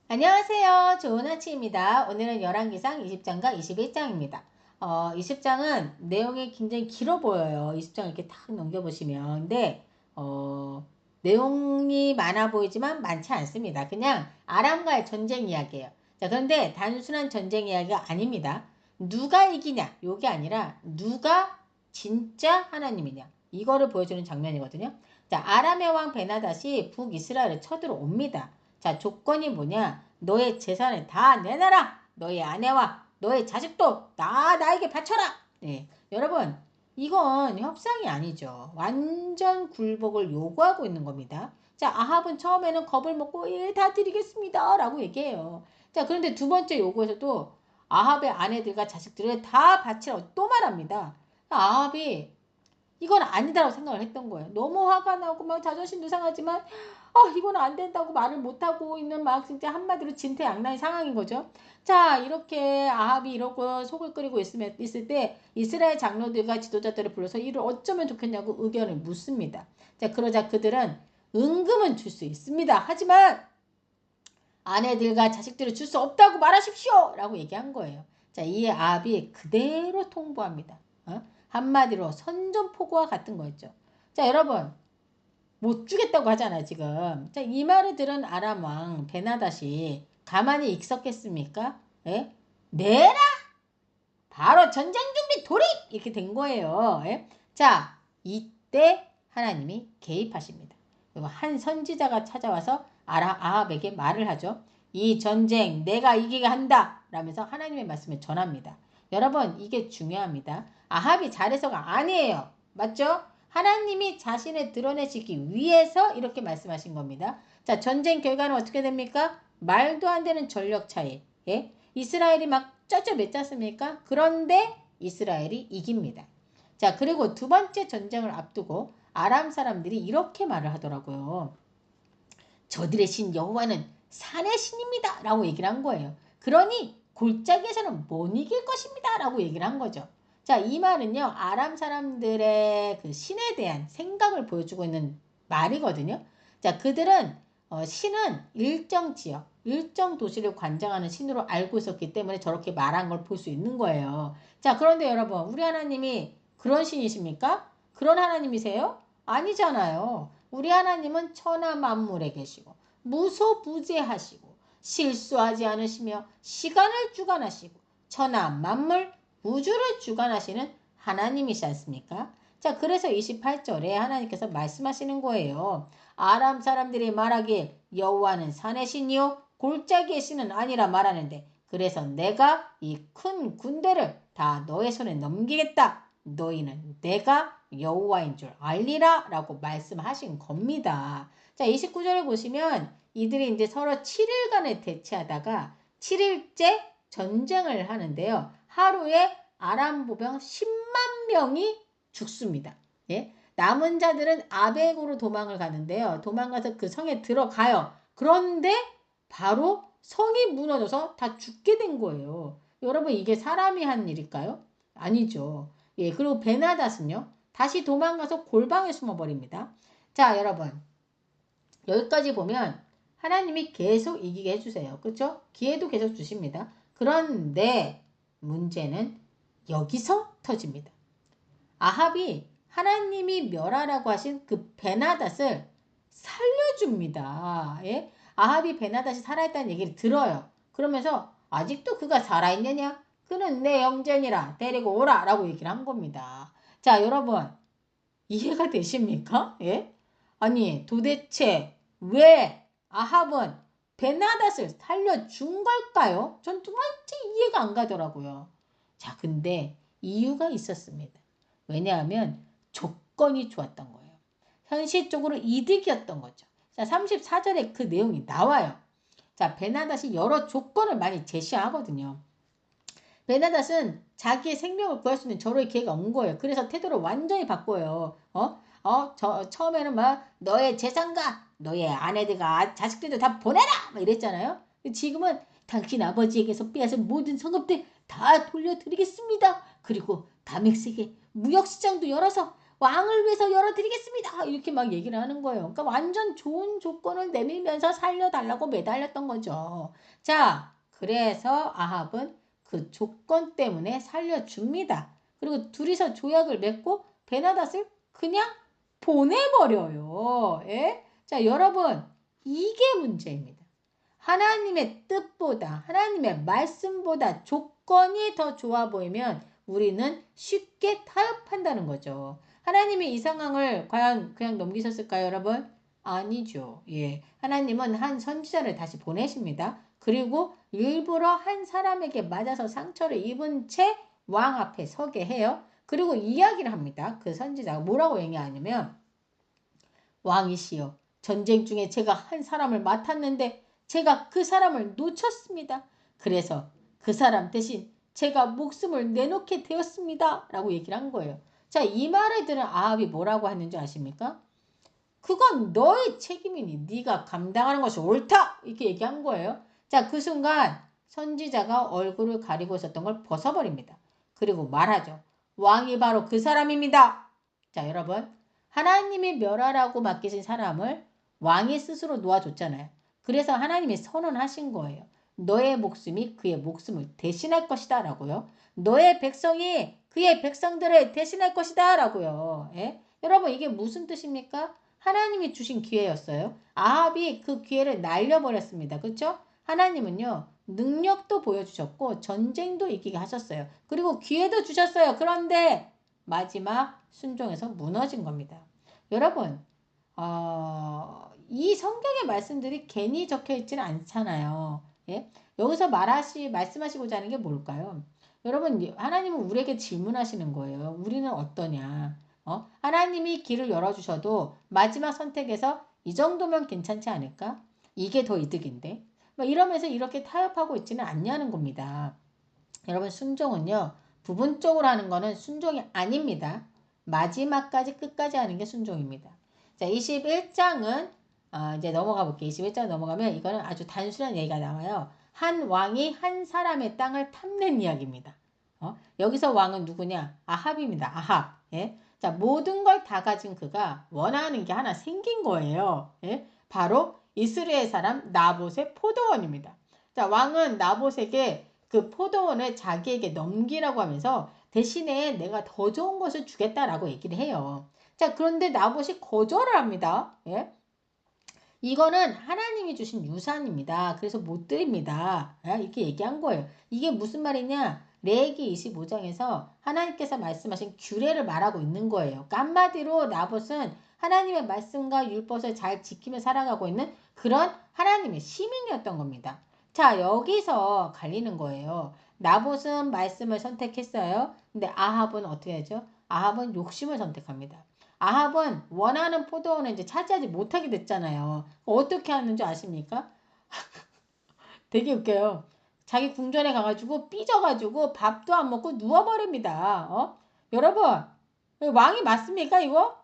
안녕하세요. 좋은 아침입니다. 오늘은 열왕기상 20장과 21장입니다. 20장은 내용이 굉장히 길어 보여요. 20장 이렇게 탁 넘겨보시면. 근데, 내용이 많아 보이지만 많지 않습니다. 그냥 아람과의 전쟁 이야기예요. 자, 그런데 단순한 전쟁 이야기가 아닙니다. 누가 이기냐? 요게 아니라 누가 진짜 하나님이냐? 이거를 보여주는 장면이거든요. 자, 아람의 왕 베나닷이 북이스라엘을 쳐들어옵니다. 자, 조건이 뭐냐? 너의 재산을 다 내놔라. 너의 아내와 너의 자식도 다 나에게 바쳐라. 네, 여러분 이건 협상이 아니죠. 완전 굴복을 요구하고 있는 겁니다. 자, 아합은 처음에는 겁을 먹고 예, 다 드리겠습니다 라고 얘기해요. 자, 그런데 두 번째 요구에서도 아합의 아내들과 자식들을 다 바치라고 또 말합니다. 아합이 이건 아니다라고 생각을 했던 거예요. 너무 화가 나고 막 자존심도 상하지만 이건 안 된다고 말을 못하고 있는 막 진짜 한마디로 진퇴양난의 상황인 거죠. 자, 이렇게 아합이 이러고 속을 끓이고 있을 때 이스라엘 장로들과 지도자들을 불러서 이를 어쩌면 좋겠냐고 의견을 묻습니다. 자, 그러자 그들은 은금은 줄 수 있습니다. 하지만 아내들과 자식들을 줄 수 없다고 말하십시오! 라고 얘기한 거예요. 자, 이에 아합이 그대로 통보합니다. 한마디로 선전포고와 같은 거였죠. 자, 여러분 못 주겠다고 하잖아 지금. 자, 이 말을 들은 아람 왕 베나닷이 가만히 있었겠습니까? 예? 내라! 바로 전쟁 준비 돌입! 이렇게 된 거예요. 예? 자, 이때 하나님이 개입하십니다. 그리고 한 선지자가 찾아와서 아합에게 말을 하죠. 이 전쟁 내가 이기게 한다! 라면서 하나님의 말씀을 전합니다. 여러분 이게 중요합니다. 아합이 잘해서가 아니에요. 맞죠? 하나님이 자신을 드러내시기 위해서 이렇게 말씀하신 겁니다. 자, 전쟁 결과는 어떻게 됩니까? 말도 안 되는 전력 차이. 예? 이스라엘이 막 쩌쩌 맺잖습니까? 그런데 이스라엘이 이깁니다. 자, 그리고 두 번째 전쟁을 앞두고 아람 사람들이 이렇게 말을 하더라고요. 저들의 신 여호와는 산의 신입니다. 라고 얘기를 한 거예요. 그러니 골짜기에서는 못 이길 것입니다. 라고 얘기를 한 거죠. 자, 이 말은요. 아람 사람들의 그 신에 대한 생각을 보여주고 있는 말이거든요. 자, 그들은 신은 일정 지역, 일정 도시를 관장하는 신으로 알고 있었기 때문에 저렇게 말한 걸 볼 수 있는 거예요. 자, 그런데 여러분, 우리 하나님이 그런 신이십니까? 그런 하나님이세요? 아니잖아요. 우리 하나님은 천하 만물에 계시고 무소부재하시고 실수하지 않으시며 시간을 주관하시고 천하 만물 우주를 주관하시는 하나님이시 않습니까? 자, 그래서 28절에 하나님께서 말씀하시는 거예요. 아람 사람들이 말하기에 여호와는 산의 신이요 골짜기의 신은 아니라 말하는데 그래서 내가 이 큰 군대를 다 너의 손에 넘기겠다. 너희는 내가 여호와인 줄 알리라 라고 말씀하신 겁니다. 자, 29절에 보시면 이들이 이제 서로 7일간을 대치하다가 7일째 전쟁을 하는데요. 하루에 아람 보병 10만 명이 죽습니다. 예? 남은 자들은 아벡으로 도망을 가는데요. 도망가서 그 성에 들어가요. 그런데 바로 성이 무너져서 다 죽게 된 거예요. 여러분 이게 사람이 한 일일까요? 아니죠. 예, 그리고 베나닷은요. 다시 도망가서 골방에 숨어버립니다. 자, 여러분 여기까지 보면 하나님이 계속 이기게 해주세요. 그렇죠? 기회도 계속 주십니다. 그런데 문제는 여기서 터집니다. 아합이 하나님이 멸하라고 하신 그 베나닷을 살려줍니다. 예? 아합이 베나닷이 살아있다는 얘기를 들어요. 그러면서 아직도 그가 살아있느냐? 그는 내 영전이라 데리고 오라 라고 얘기를 한 겁니다. 자, 여러분 이해가 되십니까? 예? 아니 도대체 왜 아합은 베나닷을 살려준 걸까요? 전 도대체 이해가 안 가더라고요. 자, 근데 이유가 있었습니다. 왜냐하면 조건이 좋았던 거예요. 현실적으로 이득이었던 거죠. 자, 34절에 그 내용이 나와요. 자, 베나닷이 여러 조건을 많이 제시하거든요. 베나닷은 자기의 생명을 구할 수 있는 저로의 기회가 온 거예요. 그래서 태도를 완전히 바꿔요. 처음에는 막 너의 재산과 너의 아내들과 자식들도 다 보내라! 막 이랬잖아요. 지금은 당신 아버지에게서 빼앗은 모든 성읍들 다 돌려드리겠습니다. 그리고 다맥세계 무역시장도 열어서 왕을 위해서 열어드리겠습니다. 이렇게 막 얘기를 하는 거예요. 그러니까 완전 좋은 조건을 내밀면서 살려달라고 매달렸던 거죠. 자, 그래서 아합은 그 조건 때문에 살려줍니다. 그리고 둘이서 조약을 맺고 베나닷을 그냥 보내버려요. 예? 자, 여러분, 이게 문제입니다. 하나님의 뜻보다, 하나님의 말씀보다 조건이 더 좋아 보이면 우리는 쉽게 타협한다는 거죠. 하나님이 이 상황을 과연 그냥 넘기셨을까요, 여러분? 아니죠. 예. 하나님은 한 선지자를 다시 보내십니다. 그리고 일부러 한 사람에게 맞아서 상처를 입은 채 왕 앞에 서게 해요. 그리고 이야기를 합니다. 그 선지자가 뭐라고 얘기하냐면, 왕이시여, 전쟁 중에 제가 한 사람을 맡았는데 제가 그 사람을 놓쳤습니다. 그래서 그 사람 대신 제가 목숨을 내놓게 되었습니다. 라고 얘기를 한 거예요. 자, 이 말을 들은 아합이 뭐라고 하는지 아십니까? 그건 너의 책임이니 네가 감당하는 것이 옳다. 이렇게 얘기한 거예요. 자, 그 순간 선지자가 얼굴을 가리고 있었던 걸 벗어버립니다. 그리고 말하죠. 왕이 바로 그 사람입니다. 자, 여러분. 하나님이 멸하라고 맡기신 사람을 왕이 스스로 놓아줬잖아요. 그래서 하나님이 선언하신 거예요. 너의 목숨이 그의 목숨을 대신할 것이다 라고요. 너의 백성이 그의 백성들을 대신할 것이다 라고요. 예? 여러분, 이게 무슨 뜻입니까? 하나님이 주신 기회였어요. 아합이 그 기회를 날려버렸습니다. 그렇죠? 하나님은요. 능력도 보여주셨고 전쟁도 이기게 하셨어요. 그리고 기회도 주셨어요. 그런데 마지막 순종에서 무너진 겁니다. 여러분, 이 성경의 말씀들이 괜히 적혀 있지는 않잖아요. 예? 여기서 말씀하시고자 하는 게 뭘까요? 여러분, 하나님은 우리에게 질문하시는 거예요. 우리는 어떠냐? 하나님이 길을 열어주셔도 마지막 선택에서 이 정도면 괜찮지 않을까? 이게 더 이득인데? 막 이러면서 이렇게 타협하고 있지는 않냐는 겁니다. 여러분, 순종은요, 부분적으로 하는 거는 순종이 아닙니다. 마지막까지 끝까지 하는 게 순종입니다. 자, 21장은 이제 넘어가 볼게요. 21장 넘어가면 이거는 아주 단순한 얘기가 나와요. 한 왕이 한 사람의 땅을 탐낸 이야기입니다. 여기서 왕은 누구냐? 아합입니다. 아합. 예? 자, 모든 걸 다 가진 그가 원하는 게 하나 생긴 거예요. 예? 바로 이스라엘 사람 나봇의 포도원입니다. 자, 왕은 나봇에게 그 포도원을 자기에게 넘기라고 하면서 대신에 내가 더 좋은 것을 주겠다라고 얘기를 해요. 자, 그런데 나봇이 거절을 합니다. 예? 이거는 하나님이 주신 유산입니다. 그래서 못 드립니다. 이렇게 얘기한 거예요. 이게 무슨 말이냐? 레위기 25장에서 하나님께서 말씀하신 규례를 말하고 있는 거예요. 한마디로 나봇은 하나님의 말씀과 율법을 잘 지키며 살아가고 있는 그런 하나님의 시민이었던 겁니다. 자, 여기서 갈리는 거예요. 나봇은 말씀을 선택했어요. 근데 아합은 어떻게 하죠? 아합은 욕심을 선택합니다. 아합은 원하는 포도원을 이제 차지하지 못하게 됐잖아요. 어떻게 하는지 아십니까? 되게 웃겨요. 자기 궁전에 가가지고 삐져가지고 밥도 안 먹고 누워버립니다. 여러분, 왕이 맞습니까, 이거?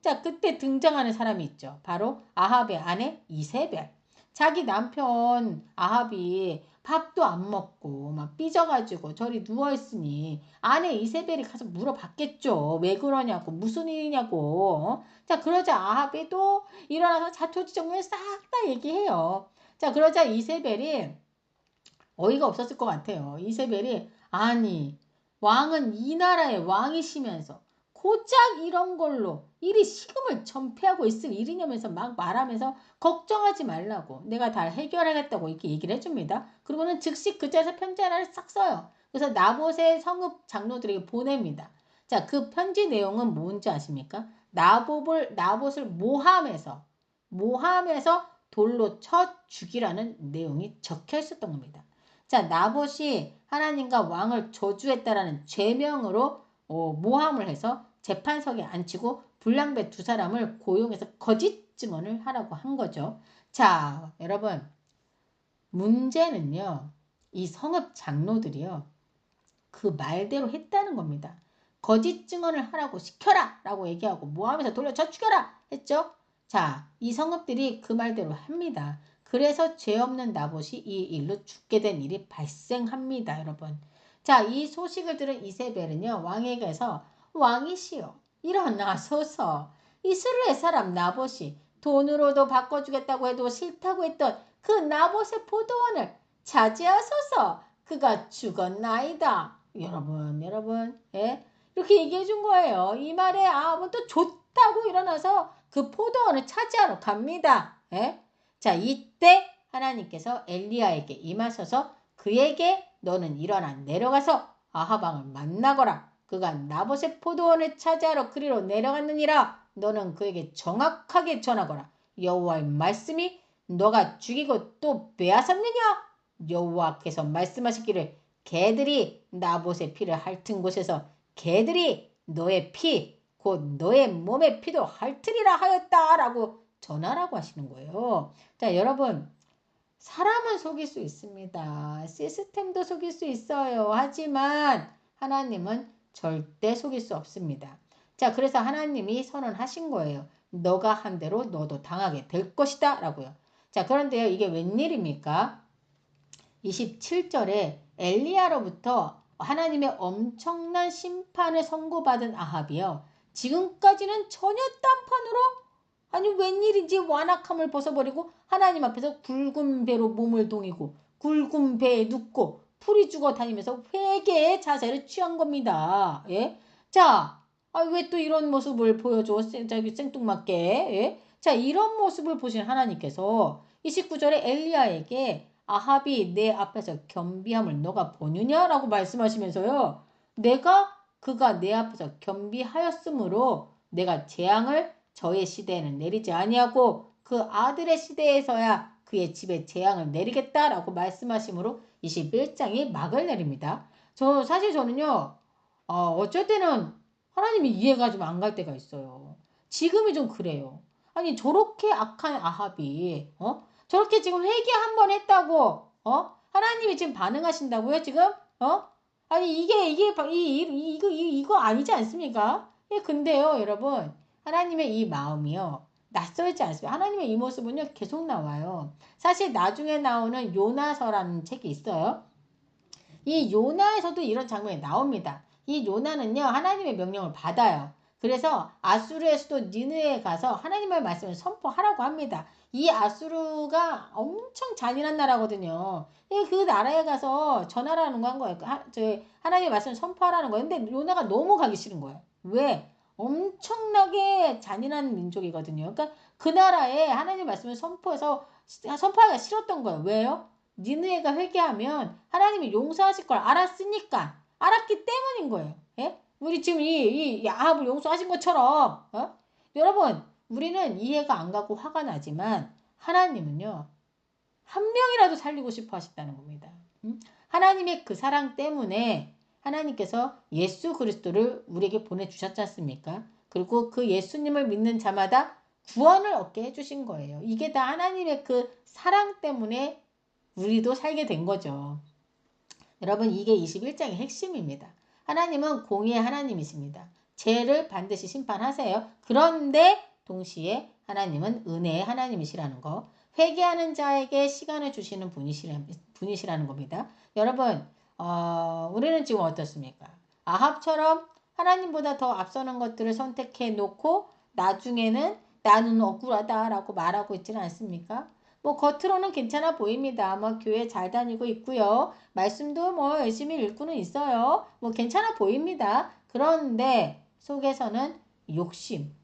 자, 그때 등장하는 사람이 있죠. 바로 아합의 아내 이세벨. 자기 남편 아합이 밥도 안 먹고 막 삐져가지고 저리 누워있으니 아내 이세벨이 가서 물어봤겠죠. 왜 그러냐고, 무슨 일이냐고. 자, 그러자 아합이 또 일어나서 자초지종을 싹 다 얘기해요. 자, 그러자 이세벨이 어이가 없었을 것 같아요. 이세벨이 아니 왕은 이 나라의 왕이시면서 고작 이런 걸로 이리 식음을 전폐하고 있을 일이냐면서 막 말하면서 걱정하지 말라고 내가 다 해결하겠다고 이렇게 얘기를 해줍니다. 그리고는 즉시 그 자리에서 편지 하나를 싹 써요. 그래서 나봇의 성읍 장로들에게 보냅니다. 자, 그 편지 내용은 뭔지 아십니까? 나봇을 모함해서 돌로 쳐 죽이라는 내용이 적혀 있었던 겁니다. 자, 나봇이 하나님과 왕을 저주했다라는 죄명으로 모함을 해서 재판석에 앉히고 불량배 두 사람을 고용해서 거짓 증언을 하라고 한 거죠. 자, 여러분, 문제는요, 이 성읍 장로들이요, 그 말대로 했다는 겁니다. 거짓 증언을 하라고 시켜라! 라고 얘기하고 모함해서 돌려쳐 죽여라! 했죠? 자, 이 성읍들이 그 말대로 합니다. 그래서 죄 없는 나봇이 이 일로 죽게 된 일이 발생합니다, 여러분. 자, 이 소식을 들은 이세벨은요, 왕에게서 왕이시여, 일어나소서. 이스라엘 사람 나봇이 돈으로도 바꿔주겠다고 해도 싫다고 했던 그 나봇의 포도원을 차지하소서. 그가 죽었나이다. 여러분, 예? 이렇게 얘기해 준 거예요. 이 말에 아합은 또 좋다고 일어나서 그 포도원을 차지하러 갑니다. 예? 자, 이때 하나님께서 엘리야에게 임하셔서 그에게 너는 일어나 내려가서 아합 왕을 만나거라. 그가 나봇의 포도원을 차지하러 그리로 내려갔느니라. 너는 그에게 정확하게 전하거라. 여호와의 말씀이 너가 죽이고 또 빼앗았느냐? 여호와께서 말씀하시기를 개들이 나봇의 피를 핥은 곳에서 개들이 너의 피, 곧 너의 몸의 피도 핥으리라 하였다라고 전하라고 하시는 거예요. 자, 여러분, 사람은 속일 수 있습니다. 시스템도 속일 수 있어요. 하지만 하나님은 절대 속일 수 없습니다. 자, 그래서 하나님이 선언하신 거예요. 너가 한 대로 너도 당하게 될 것이다 라고요. 자, 그런데요, 이게 웬일입니까? 27절에 엘리야로부터 하나님의 엄청난 심판을 선고받은 아합이요. 지금까지는 전혀 딴판으로 아니 웬일인지 완악함을 벗어버리고 하나님 앞에서 굵은 배로 몸을 동이고 굵은 배에 눕고 풀이 죽어 다니면서 회개의 자세를 취한 겁니다. 예? 자, 왜 또 이런 모습을 보여줘? 생뚱맞게. 예? 자, 이런 모습을 보신 하나님께서 29절에 엘리야에게 아합이 내 앞에서 겸비함을 너가 보느냐라고 말씀하시면서요. 그가 내 앞에서 겸비하였으므로 내가 재앙을 저의 시대에는 내리지 아니하고 그 아들의 시대에서야 그의 집에 재앙을 내리겠다라고 말씀하시므로 21장이 막을 내립니다. 사실 저는요. 어쩔 때는 하나님이 이해가 좀 안 갈 때가 있어요. 지금이 좀 그래요. 아니 저렇게 악한 아합이 저렇게 지금 회개 한 번 했다고 하나님이 지금 반응하신다고요 지금? 아니 이거 아니지 않습니까? 예, 근데요 여러분 하나님의 이 마음이요 낯설지 않습니다. 하나님의 이 모습은요 계속 나와요. 사실 나중에 나오는 요나서라는 책이 있어요. 이 요나에서도 이런 장면이 나옵니다. 이 요나는요 하나님의 명령을 받아요. 그래서 아수르의 수도 니느웨에 가서 하나님의 말씀을 선포하라고 합니다. 이 아수르가 엄청 잔인한 나라거든요. 그 나라에 가서 전하라는 거 한 거예요. 하나님의 말씀을 선포하라는 거예요. 근데 요나가 너무 가기 싫은 거예요. 왜? 엄청나게 잔인한 민족이거든요. 그러니까 그 나라에 하나님의 말씀을 선포하기가 싫었던 거예요. 왜요? 니느웨가 회개하면 하나님이 용서하실 걸 알았기 때문인 거예요. 예? 우리 지금 이 아합을 용서하신 것처럼 여러분 우리는 이해가 안 가고 화가 나지만 하나님은요 한 명이라도 살리고 싶어 하신다는 겁니다. 하나님의 그 사랑 때문에 하나님께서 예수 그리스도를 우리에게 보내주셨지 않습니까? 그리고 그 예수님을 믿는 자마다 구원을 얻게 해주신 거예요. 이게 다 하나님의 그 사랑 때문에 우리도 살게 된 거죠. 여러분 이게 21장의 핵심입니다. 하나님은 공의의 하나님이십니다. 죄를 반드시 심판하세요. 그런데 동시에 하나님은 은혜의 하나님이시라는 거. 회개하는 자에게 시간을 주시는 분이시라는 겁니다. 여러분 우리는 지금 어떻습니까? 아합처럼 하나님보다 더 앞서는 것들을 선택해 놓고 나중에는 나는 억울하다라고 말하고 있지는 않습니까? 뭐 겉으로는 괜찮아 보입니다. 뭐 교회 잘 다니고 있고요. 말씀도 뭐 열심히 읽고는 있어요. 뭐 괜찮아 보입니다. 그런데 속에서는 욕심,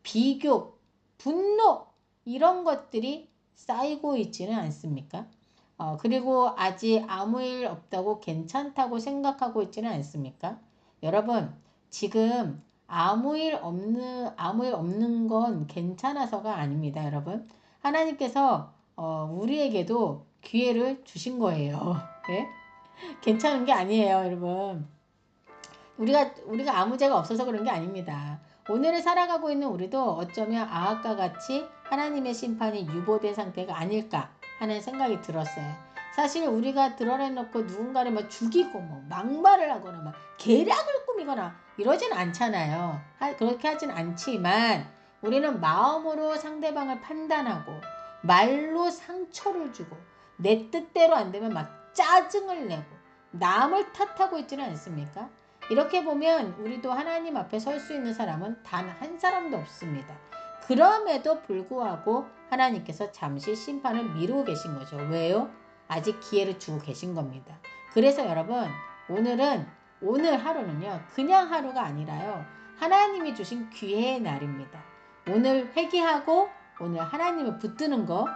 비교, 분노 이런 것들이 쌓이고 있지는 않습니까? 그리고 아직 아무 일 없다고 괜찮다고 생각하고 있지는 않습니까? 여러분 지금 아무 일 없는 건 괜찮아서가 아닙니다. 여러분 하나님께서 우리에게도 기회를 주신 거예요. 네? 괜찮은 게 아니에요, 여러분. 우리가 아무 죄가 없어서 그런 게 아닙니다. 오늘을 살아가고 있는 우리도 어쩌면 아합과 같이 하나님의 심판이 유보된 상태가 아닐까 하는 생각이 들었어요. 사실 우리가 드러내놓고 누군가를 막 죽이고 뭐 막말을 하거나 막 계략을 꾸미거나 이러진 않잖아요. 그렇게 하진 않지만 우리는 마음으로 상대방을 판단하고 말로 상처를 주고 내 뜻대로 안 되면 막 짜증을 내고 남을 탓하고 있지는 않습니까? 이렇게 보면 우리도 하나님 앞에 설 수 있는 사람은 단 한 사람도 없습니다. 그럼에도 불구하고 하나님께서 잠시 심판을 미루고 계신 거죠. 왜요? 아직 기회를 주고 계신 겁니다. 그래서 여러분, 오늘 하루는요, 그냥 하루가 아니라요, 하나님이 주신 기회의 날입니다. 오늘 회개하고 오늘 하나님을 붙드는 거,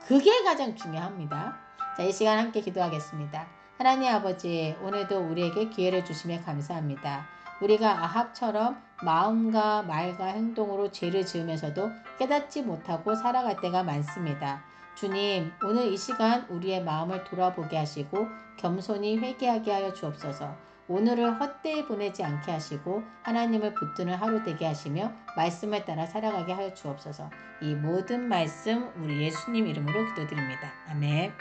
그게 가장 중요합니다. 자, 이 시간 함께 기도하겠습니다. 하나님 아버지, 오늘도 우리에게 기회를 주시며 감사합니다. 우리가 아합처럼 마음과 말과 행동으로 죄를 지으면서도 깨닫지 못하고 살아갈 때가 많습니다. 주님, 오늘 이 시간 우리의 마음을 돌아보게 하시고 겸손히 회개하게 하여 주옵소서. 오늘을 헛되이 보내지 않게 하시고 하나님을 붙드는 하루 되게 하시며 말씀을 따라 살아가게 하여 주옵소서. 이 모든 말씀 우리 예수님 이름으로 기도드립니다. 아멘.